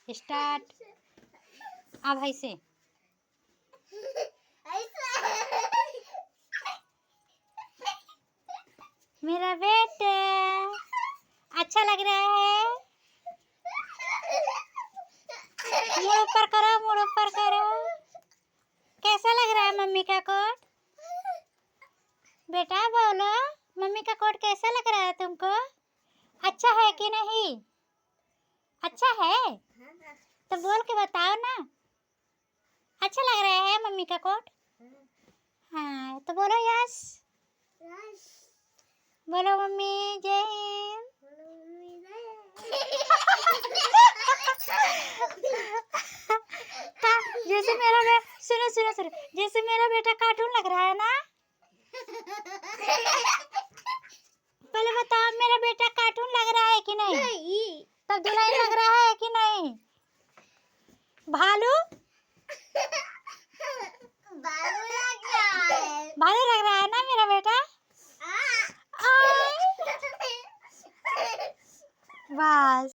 Start. अब ऐसे मेरा बेटा अच्छा लग रहा है। मुड़ ऊपर करो, मुड़ ऊपर करो। कैसा लग रहा है मम्मी का कोट? बेटा बोलो, मम्मी का कोट कैसा लग रहा है तुमको? अच्छा है कि नहीं? अच्छा है तो बोल के बताओ ना। अच्छा लग रहा है मम्मी का कोट? हाँ तो बोलो यस। बोलो मम्मी जय हिंद। जैसे मेरा सुनो सुनो सुनो, जैसे मेरा बेटा कार्टून लग रहा है ना। पहले बताओ मेरा बेटा कार्टून लग रहा है कि नहीं? तब दुल्हन लग रहा है कि नहीं? भालू भालू लग रहा है ना मेरा बेटा? बस।